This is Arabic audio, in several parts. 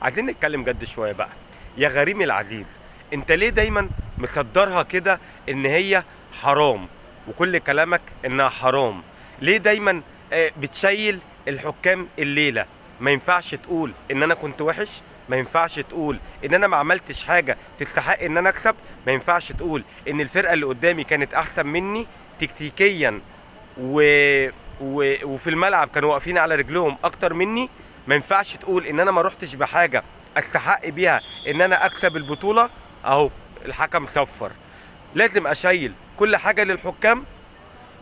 عايزين نتكلم جد شويه بقى. يا غريم العزيز، انت ليه دايما مصدرها كده ان هي حرام، وكل كلامك انها حرام؟ ليه دايما بتشيل الحكام الليله؟ ما ينفعش تقول ان انا كنت وحش، ما ينفعش تقول ان انا ما عملتش حاجه تستحق ان انا اكسب، ما ينفعش تقول ان الفرقه اللي قدامي كانت احسن مني تكتيكيا و... وفي الملعب كانوا واقفين على رجلهم اكتر مني. ما ينفعش تقول ان انا ما رحتش بحاجه استحق بيها ان انا اكسب البطوله. اهو الحكم صفر، لازم اشيل كل حاجه للحكام.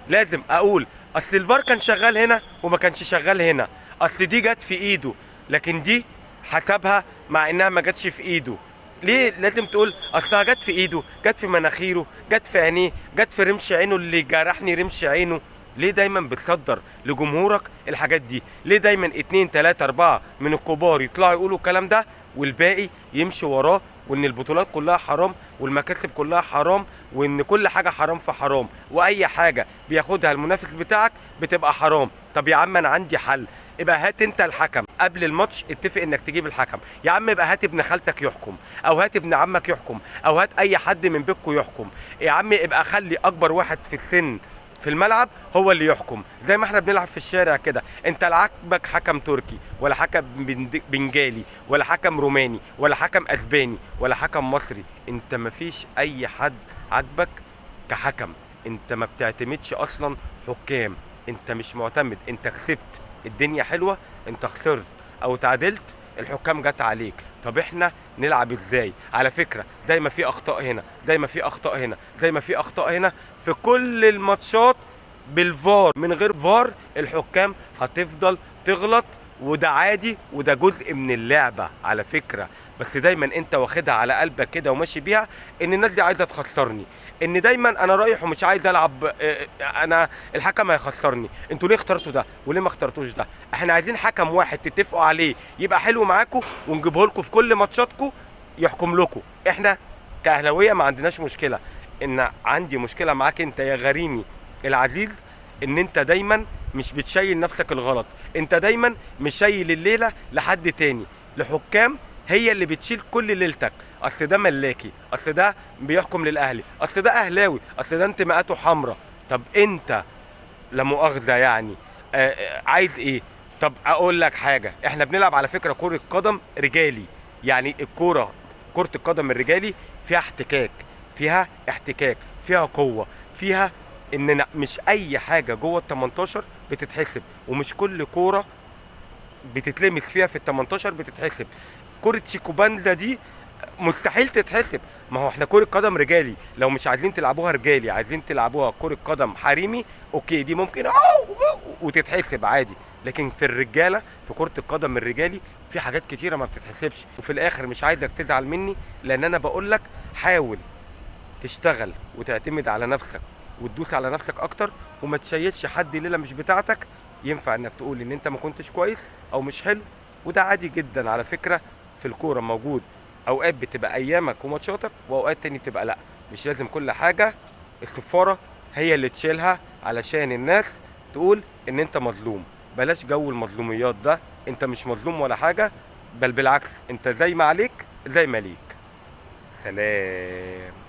لازم اقول اصل الفار كان شغال هنا وما كانش شغال هنا، اصل دي جت في ايده لكن دي حسبها مع انها ما جاتش في ايده. ليه لازم تقول اصلها جت في ايده، جت في مناخيره، جت في عينيه، جت في رمش عينه اللي جرحني رمش عينه؟ ليه دايما بتصدر لجمهورك الحاجات دي؟ ليه دايما 2 3 4 من الكبار يطلعوا يقولوا الكلام ده والباقي يمشي وراه، وان البطولات كلها حرام والمكاسب كلها حرام وان كل حاجه حرام في حرام، واي حاجه بياخدها المنافس بتاعك بتبقى حرام؟ طب يا عم انا عندي حل، ابقى هات انت الحكم قبل الماتش، اتفق انك تجيب الحكم. يا عم ابقى هات ابن خالتك يحكم، او هات ابن عمك يحكم، او هات اي حد من بيتكم يحكم. يا عم ابقى خلي اكبر واحد في السن في الملعب هو اللي يحكم، زي ما احنا بنلعب في الشارع كده. انت لا عاجبك حكم تركي ولا حكم بنجالي ولا حكم روماني ولا حكم اسباني ولا حكم مصري، انت مفيش اي حد عاجبك كحكم. انت ما بتعتمدش اصلا حكام، انت مش معتمد. انت كسبت الدنيا حلوه، انت خسرت او تعادلت الحكام جت عليك. طب احنا نلعب ازاي؟ على فكره زي ما في اخطاء هنا، زي ما في اخطاء هنا، زي ما في اخطاء هنا، في كل الماتشات بالفار من غير فار الحكام هتفضل تغلط، وده عادي وده جزء من اللعبه على فكره. بس دايما انت واخدها على قلبك كده وماشي بيها ان الناس دي عايزه تخسرني، ان دايما انا رايح ومش عايز العب، انا الحكم هيخسرني. انتوا ليه اخترتوا ده وليه ما اخترتوش ده؟ احنا عايزين حكم واحد تتفقوا عليه يبقى حلو معاكم ونجيبه لكم في كل ماتشاتكم يحكم لكم. احنا كاهلاويه ما عندناش مشكله، ان عندي مشكله معاك انت يا غريمي العزيز، ان انت دايما مش بتشيل نفسك الغلط، انت دايما مشيل الليله لحد تاني، لحكام هي اللي بتشيل كل ليلتك. اصل ده ملاكي، اصل ده بيحكم للاهلي، اصل ده اهلاوي، اصل ده انتماءاته حمراء. طب انت لا مؤاخذه يعني عايز ايه؟ طب اقول لك حاجه، احنا بنلعب على فكره كره قدم رجالي، يعني كره القدم الرجالي فيها احتكاك، فيها احتكاك، فيها قوه، فيها ان مش اي حاجه جوه ال 18 بتتحسب، ومش كل كوره بتتلمس فيها في ال 18 بتتحسب. كره شيكوبانزا دي مستحيل تتحسب. ما هو احنا كرة قدم رجالي، لو مش عايزين تلعبوها رجالي عايزين تلعبوها كرة قدم حريمي، اوكي دي ممكن وتتحسب عادي. لكن في الرجالة في كرة القدم الرجالي في حاجات كتيرة ما بتتحسبش. وفي الاخر مش عايزك تزعل مني، لان انا بقولك حاول تشتغل وتعتمد على نفسك وتدوس على نفسك اكتر، وما تشيلش حد ليلة مش بتاعتك. ينفع انك تقول ان انت ما كنتش كويس او مش حلو، وده عادي جدا على فكرة. في الكورة موجود اوقات بتبقى ايامك وماتشاتك، واوقات تاني تبقى لا. مش لازم كل حاجة الصفارة هي اللي تشيلها علشان الناس تقول ان انت مظلوم. بلاش جو المظلوميات ده، انت مش مظلوم ولا حاجة، بل بالعكس انت زي ما عليك زي ما ليك. سلام.